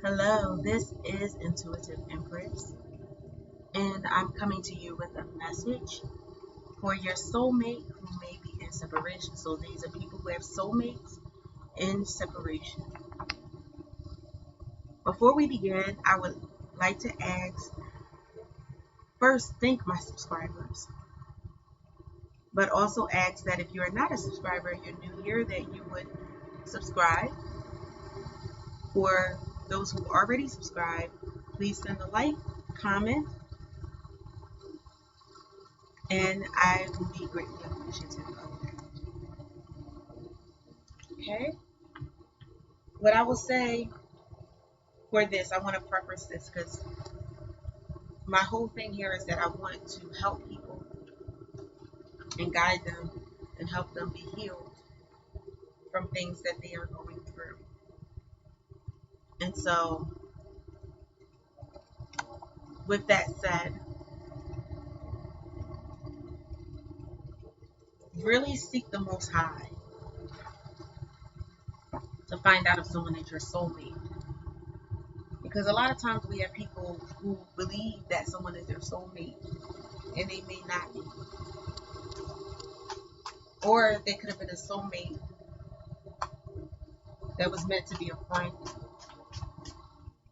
Hello, this is Intuitive Empress, and I'm coming to you with a message for your soulmate who may be in separation. So these are people who have soulmates in separation. Before we begin, I would like to ask, first, thank my subscribers, but also ask that if you are not a subscriber, you're new here, that you would subscribe. For those who already subscribe, please send a like, comment, and I will be greatly appreciative of that. Okay? What I will say for this, I want to preface this because my whole thing here is that I want to help people and guide them and help them be healed from things that they are going through. And so, with that said, really seek the Most High to find out if someone is your soulmate. Because a lot of times we have people who believe that someone is their soulmate and they may not be. Or they could have been a soulmate that was meant to be a friend,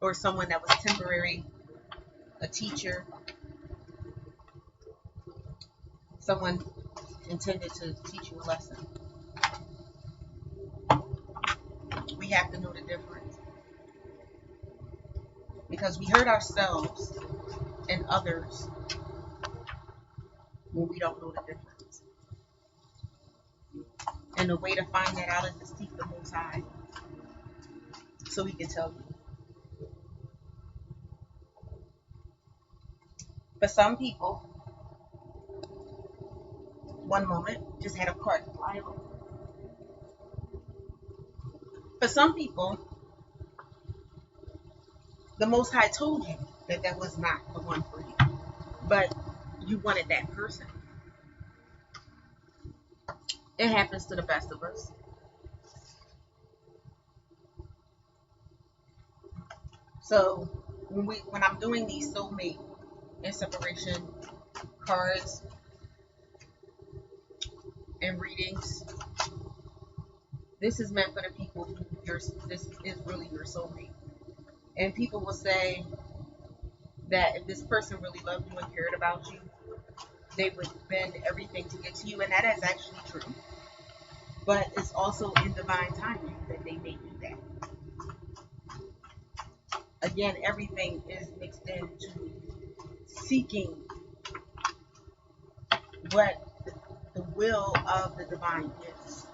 or someone that was temporary, a teacher, someone intended to teach you a lesson. We have to know the difference, because we hurt ourselves and others when we don't know the difference. And the way to find that out is to seek the Most High, so He can tell you. For some people, one moment, just had a card fly over. For some people, the Most High told you that that was not the one for you, but you wanted that person. It happens to the best of us. So when I'm doing these soulmate and separation cards and readings, this is meant for the people who this is really your soulmate. And people will say that if this person really loved you and cared about you, they would bend everything to get to you, and that is actually true. But it's also in divine timing that they may do that. Again, everything is mixed into seeking what the will of the divine is.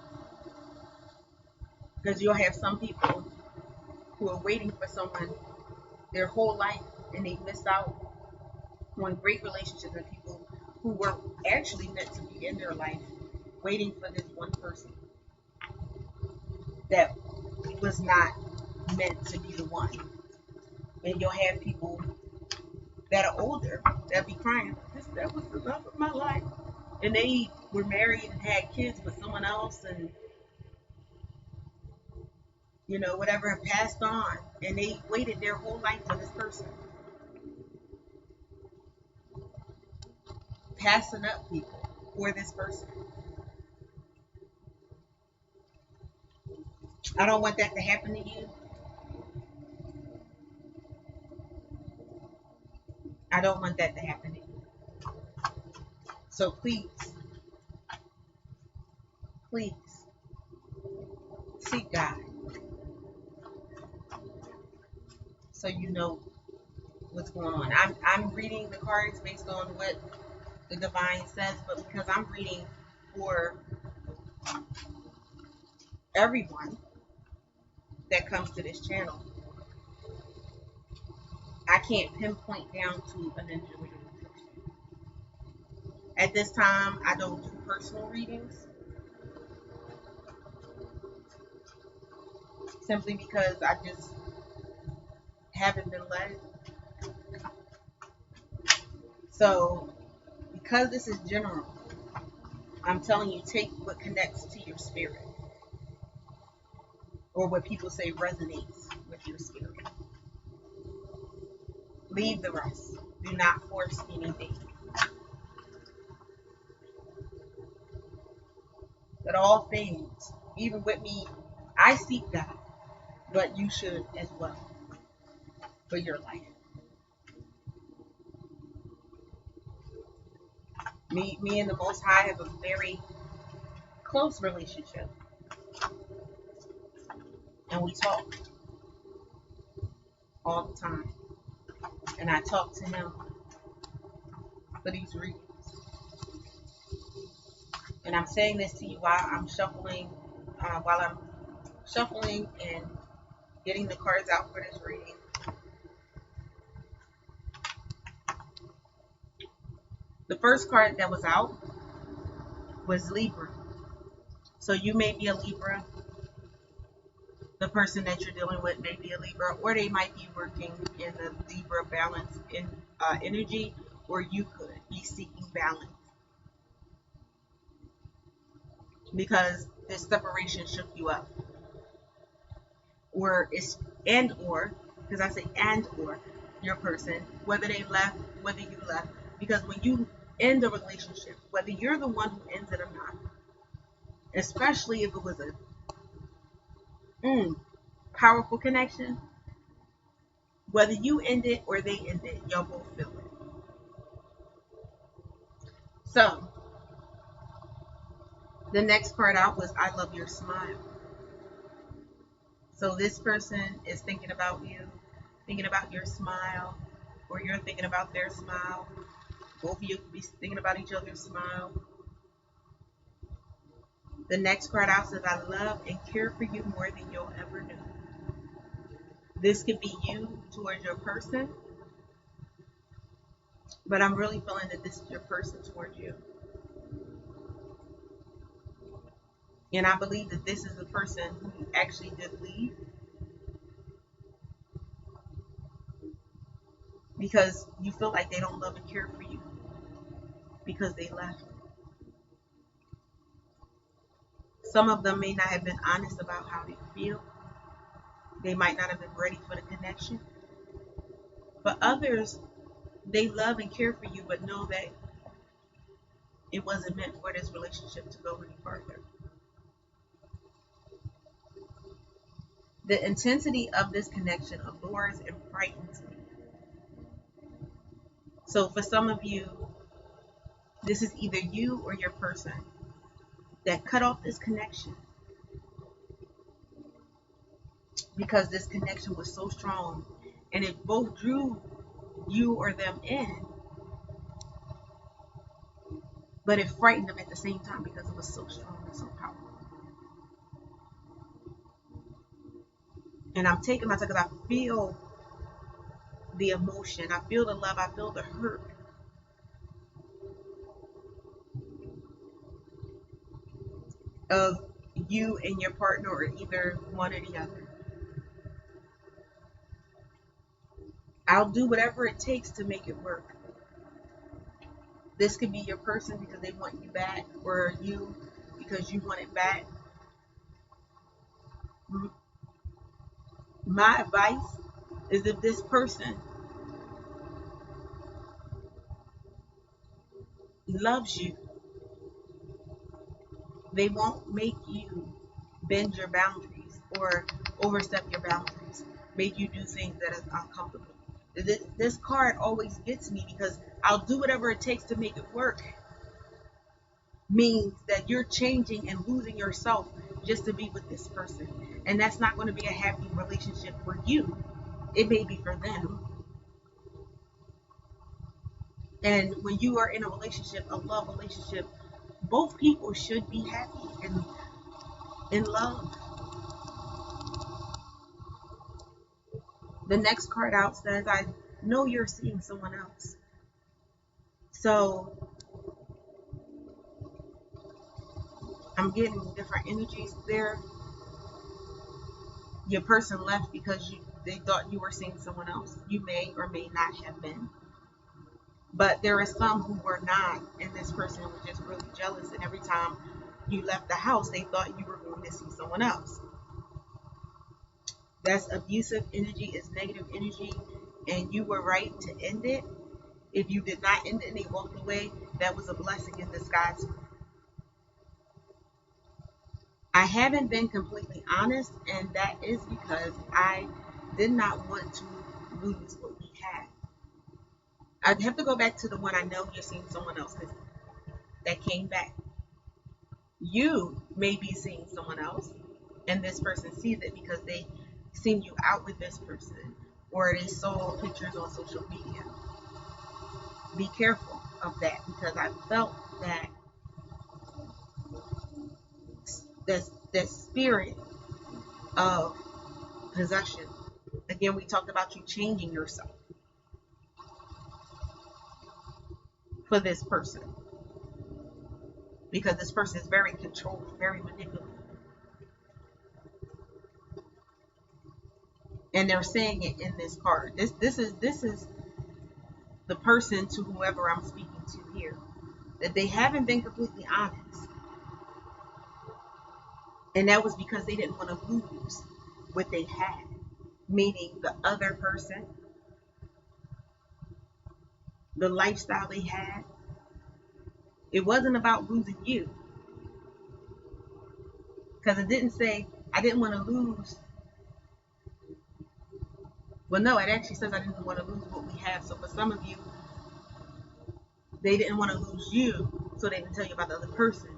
Because you'll have some people who are waiting for someone their whole life, and they miss out on great relationships with people who were actually meant to be in their life, waiting for this one person that was not meant to be the one. And you'll have people that are older that be crying, that was the love of my life, and they were married and had kids with someone else, and whatever, passed on, and they waited their whole life for this person. Passing up people for this person. I don't want that to happen to you. I don't want that to happen to you. So please seek God, so you know what's going on. I'm reading the cards based on what the divine says, but because I'm reading for everyone that comes to this channel, I can't pinpoint down to an individual person. At this time, I don't do personal readings, simply because I just haven't been led. So, because this is general, I'm telling you, take what connects to your spirit, or what people say resonates with your spirit. Leave the rest. Do not force anything. But all things, even with me, I seek God, but you should as well for your life. Me and the Most High have a very close relationship, and we talk all the time. And I talk to him for these reasons. And I'm saying this to you while I'm shuffling, and getting the cards out for this reading. The first card that was out was Libra. So you may be a Libra. The person that you're dealing with may be a Libra, or they might be working in the Libra balance in energy, or you could be seeking balance. Because this separation shook you up. Or because I say and or your person, whether they left, whether you left. Because when you end a relationship, whether you're the one who ends it or not, especially if it was a powerful connection, whether you end it or they end it, y'all both feel it. So, the next card out was I love your smile. So this person is thinking about you, thinking about your smile, or you're thinking about their smile. Both of you could be thinking about each other's smile. The next card out says I love and care for you more than you'll ever know. This could be you towards your person, but I'm really feeling that this is your person towards you. And I believe that this is the person who actually did leave. Because you feel like they don't love and care for you. Because they left. Some of them may not have been honest about how they feel. They might not have been ready for the connection. But others, they love and care for you, but know that it wasn't meant for this relationship to go any further. The intensity of this connection allures and frightens me. So for some of you, this is either you or your person that cut off this connection because this connection was so strong and it both drew you or them in, but it frightened them at the same time because it was so strong and so powerful. And I'm taking my time because I feel the emotion, I feel the love, I feel the hurt. Of you and your partner, or either one or the other. I'll do whatever it takes to make it work. This could be your person because they want you back, or you because you want it back. My advice is if this person loves you, they won't make you bend your boundaries or overstep your boundaries, make you do things that is uncomfortable. This card always gets me because I'll do whatever it takes to make it work. Means that you're changing and losing yourself just to be with this person. And that's not going to be a happy relationship for you. It may be for them. And when you are in a relationship, a love relationship, both people should be happy and in love. The next card out says, I know you're seeing someone else. So I'm getting different energies there. Your person left because they thought you were seeing someone else. You may or may not have been. But there are some who were not, and this person was just really jealous, and every time you left the house, they thought you were going to see someone else. That's abusive energy, it's negative energy, and you were right to end it. If you did not end it and they walked away, that was a blessing in disguise. I haven't been completely honest, and that is because I did not want to lose what we had. I'd have to go back to the one I know you're seeing someone else, because that came back. You may be seeing someone else, and this person sees it because they seen you out with this person, or they saw pictures on social media. Be careful of that, because I felt that the spirit of possession. Again, we talked about you changing yourself for this person, because this person is very controlling, very manipulative, and they're saying it in this card. This is the person to whoever I'm speaking to here, that they haven't been completely honest, and that was because they didn't want to lose what they had, meaning the other person, the lifestyle they had. It wasn't about losing you, because it didn't say I didn't want to lose. Well, no, it actually says I didn't want to lose what we have. So for some of you, they didn't want to lose you, so they didn't tell you about the other person.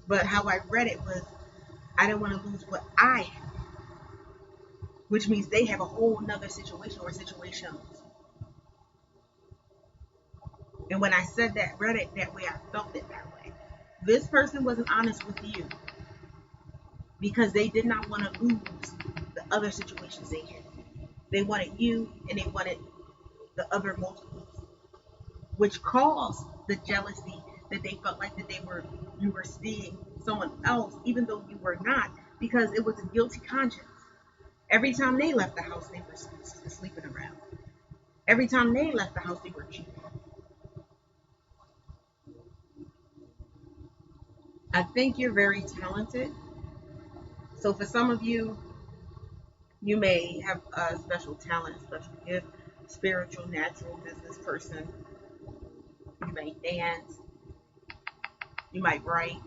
But how I read it was, I didn't want to lose what I have, which means they have a whole nother situation or situations. And when I said that, read it that way, I felt it that way. This person wasn't honest with you because they did not want to lose the other situations they had. They wanted you, and they wanted the other multiples, which caused the jealousy that they felt like that you were seeing someone else, even though you were not, because it was a guilty conscience. Every time they left the house, they were sleeping around. Every time they left the house, they were cheating. I think you're very talented. So for some of you, you may have a special talent, special gift, spiritual, natural, business person. You may dance. You might write.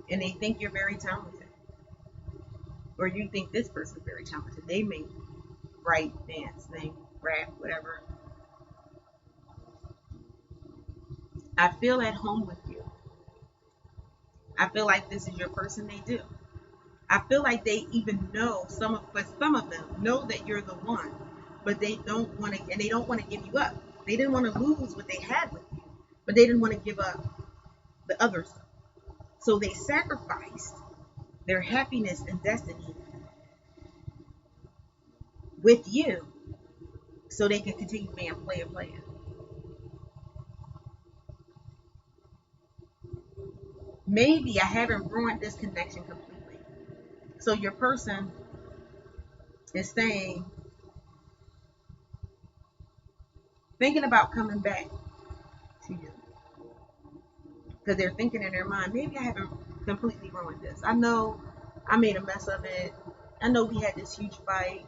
And they think you're very talented. Or you think this person's very talented. They may write, dance, sing, rap, whatever. I feel at home with you. I feel like this is your person. They do. I feel like they even know, some of them know that you're the one, but they don't want to, and they don't want to give you up. They didn't want to lose what they had with you, but they didn't want to give up the other stuff. So they sacrificed their happiness and destiny with you so they can continue being player. Maybe I haven't ruined this connection completely. So your person is saying, thinking about coming back to you, because they're thinking in their mind, maybe I haven't completely ruined this. I know I made a mess of it. I know we had this huge fight.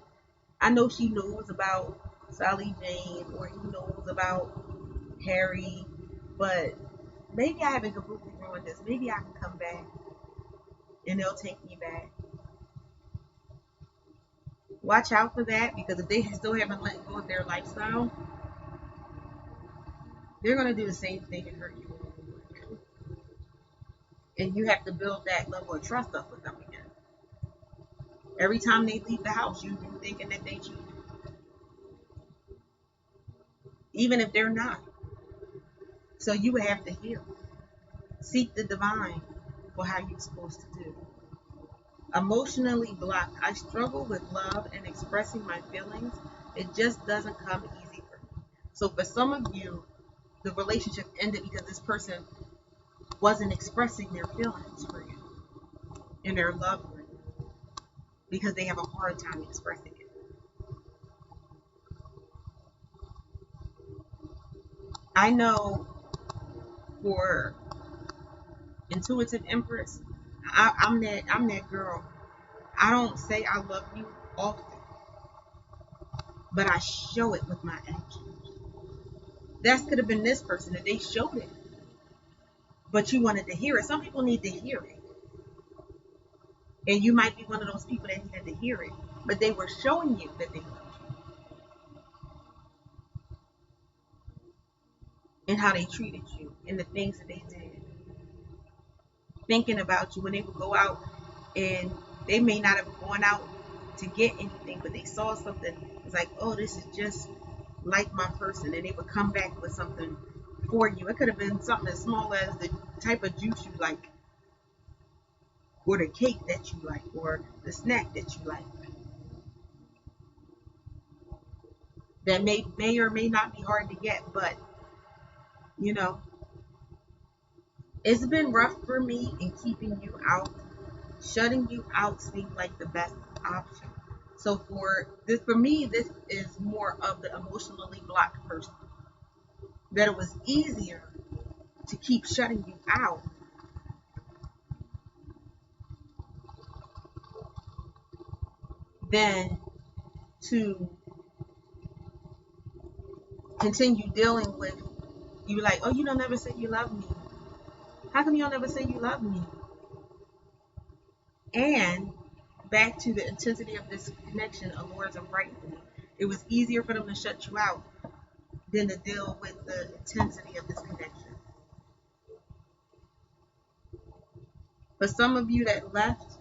I know she knows about Sally Jane, or he knows about Harry, but maybe I haven't completely ruined this. Maybe I can come back and they'll take me back. Watch out for that, because if they still haven't let go of their lifestyle, they're going to do the same thing and hurt you. And you have to build that level of trust up with them again. Every time they leave the house, you've been thinking that they cheat. Even if they're not. So you would have to heal. Seek the divine for how you're supposed to do. Emotionally blocked. I struggle with love and expressing my feelings. It just doesn't come easy for me. So for some of you, the relationship ended because this person wasn't expressing their feelings for you and their love for you, because they have a hard time expressing it. I know for Intuitive Empress, I'm that girl. I don't say I love you often. but I show it with my actions. That could have been this person that they showed it, but you wanted to hear it. Some people need to hear it. And you might be one of those people that needed to hear it, but they were showing you that they loved you and how they treated you and the things that they did. Thinking about you when they would go out, and they may not have gone out to get anything, but they saw something. It's like, oh, this is just like my person, and they would come back with something for you. It could have been something as small as the type of juice you like, or the cake that you like, or the snack that you like. That may or may not be hard to get, but you know, it's been rough for me in keeping you out. Shutting you out seemed like the best option. So for me, this is more of the emotionally blocked person. That it was easier to keep shutting you out than to continue dealing with you. Like, oh, you don't never say you love me. How come you don't never say you love me? And back to the intensity of this connection allures and frightens me. It was easier for them to shut you out than to deal with the intensity of this connection. For some of you that left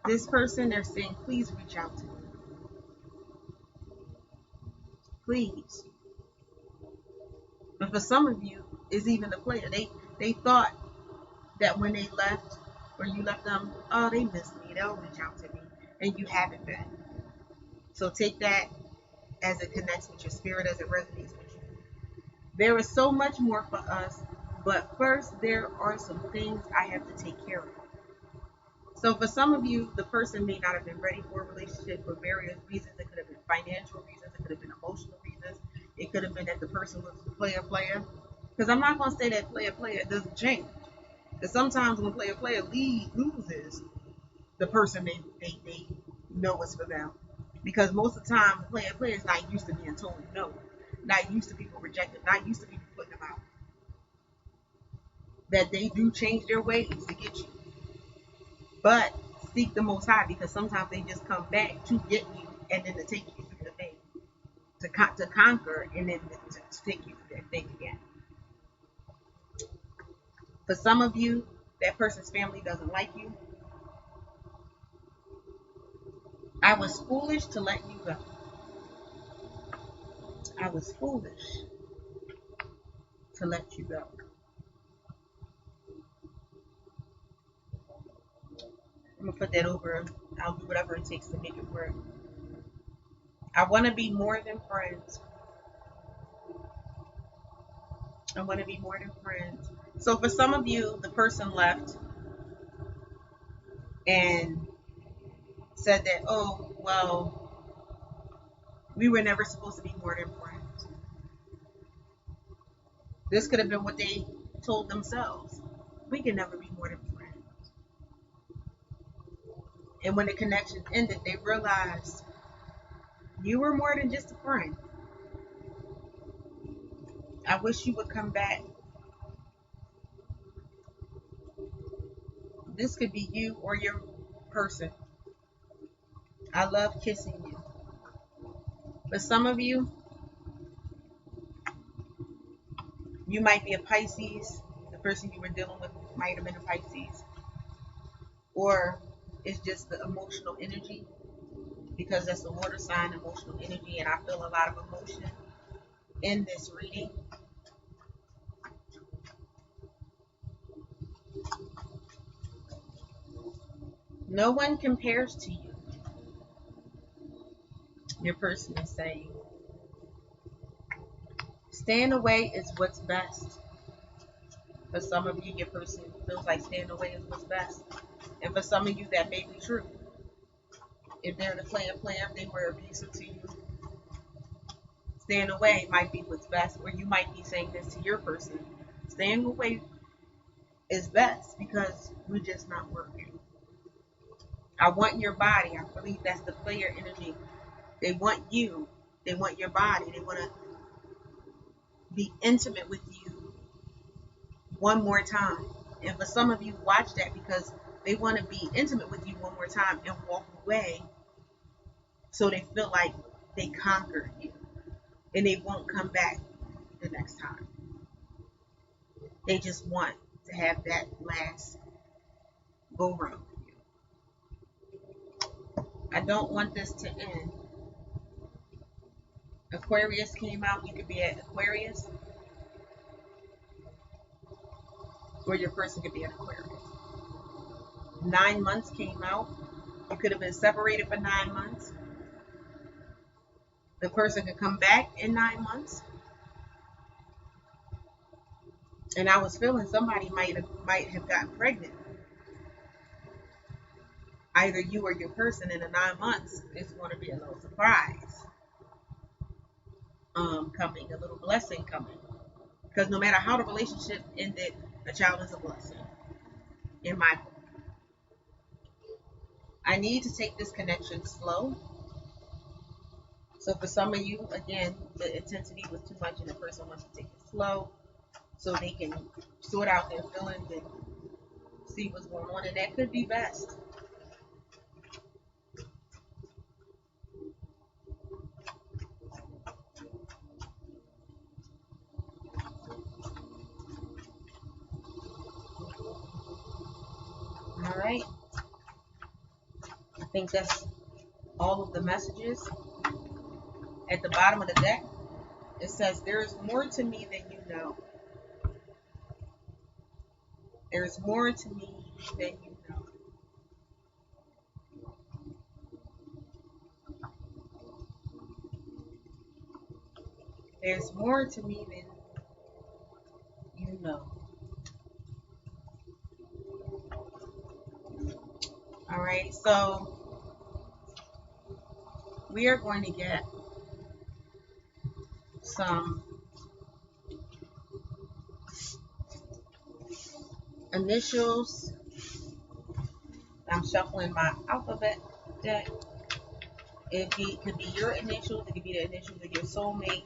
this person, they're saying, please reach out to me. Please. But for some of you, it's even the player. They thought that when they left, or you left them, oh, they missed me. They'll reach out to me. And you haven't been. So take that as it connects with your spirit, as it resonates with you. There is so much more for us, but first there are some things I have to take care of. So for some of you, the person may not have been ready for a relationship for various reasons. It could have been financial reasons. It could have been emotional reasons. It could have been that the person was player. Because I'm not going to say that player doesn't change. Because sometimes when player loses, the person they know it's for them. Because most of the time, player is not used to being told no. Not used to people rejecting. Not used to people putting them out. That they do change their ways to get you. But seek the Most High, because sometimes they just come back to get you and then to take you through the thing. To conquer and then to take you through that thing again. For some of you, that person's family doesn't like you. I was foolish to let you go. I was foolish to let you go. I'm going to put that over. I'll do whatever it takes to make it work. I want to be more than friends. I want to be more than friends. So for some of you, the person left and said that, oh, well, we were never supposed to be more than friends. This could have been what they told themselves. We can never be more than friends. And when the connection ended, they realized you were more than just a friend. I wish you would come back. This could be you or your person. I love kissing you. For some of you, you might be a Pisces. The person you were dealing with might have been a Pisces. Or it's just the emotional energy, because that's the water sign, emotional energy, and I feel a lot of emotion in this reading. No one compares to you. Your person is saying, staying away is what's best. For some of you, your person feels like staying away is what's best. And for some of you, that may be true. If they're the player, if they were abusive to you, staying away might be what's best. Or you might be saying this to your person. Staying away is best because we're just not working. I want your body. I believe that's the player energy. They want you, They want your body. They want to be intimate with you one more time. And for some of you, watch that, because they want to be intimate with you one more time and walk away, so they feel like they conquered you and they won't come back the next time. They just want to have that last go round with you. I don't want this to end. Aquarius came out. You could be at Aquarius, or your person could be at Aquarius. 9 months came out. You could have been separated for 9 months. The person could come back in 9 months. And I was feeling somebody might have gotten pregnant. Either you or your person in the 9 months is going to be a little surprise coming, a little blessing coming. Because no matter how the relationship ended, a child is a blessing. In my book. I need to take this connection slow. So for some of you, again, the intensity was too much and the person wants to take it slow so they can sort out their feelings and see what's going on. And that could be best. All right. I think that's all of the messages. At the bottom of the deck, it says, there is more to me than you know. There is more to me than you know. There's more to me than you know. All right, so we are going to get some initials. I'm shuffling my alphabet deck. It could be your initials. It could be the initials of your soulmate.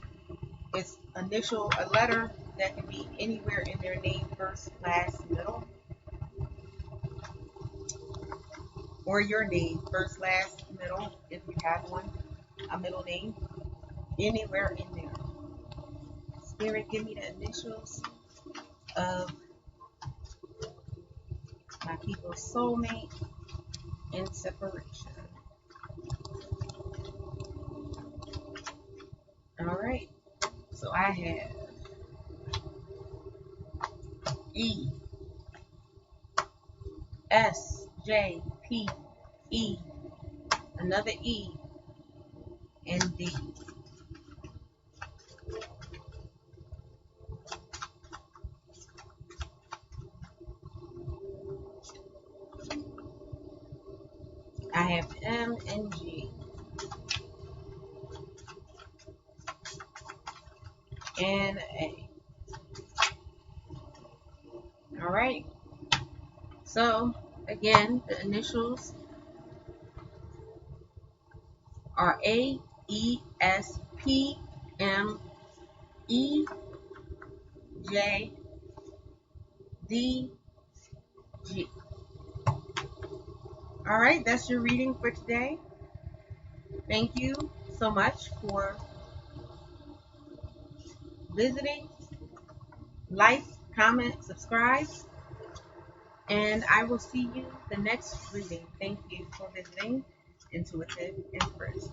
It's initial, a letter that can be anywhere in their name, first, last, middle. Or your name, first, last, middle, if you have one, a middle name. Anywhere in there. Spirit, give me the initials of my people's soulmate in separation. All right. So I have E, S, J, P, E, another E, and D. I have M and G. And A. All right. So, again, the initials are A, E, S, P, M, E, J, D, G. All right, that's your reading for today. Thank you so much for visiting. Like, comment, subscribe, and I will see you the next reading. Thank you for visiting Intuitive Empress.